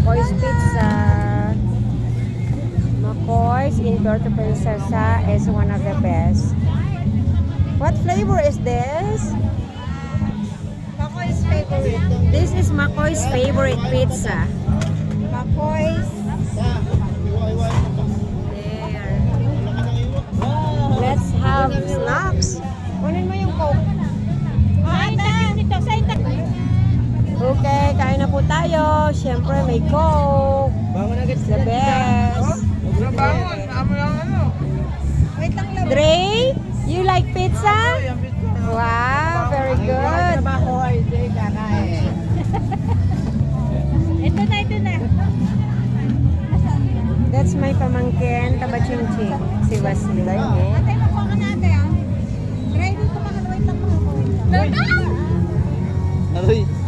McCoy's Pizza. McCoy's in Puerto Princesa is one of the best. What flavor is this? McCoy's favorite. This is McCoy's favorite pizza. McCoy's. There. Let's have snacks. Kunin mo yung Coke. Okay, kain na po tayo. Siyempre may Coke. It's the best. Wait lang lang. Dre, you like pizza? Wow, very good. Ito na. That's my pamangkin, Tabachingching, si Wesley. Ate, makuha ka na ate ah. Try dito wait lang. Aroy.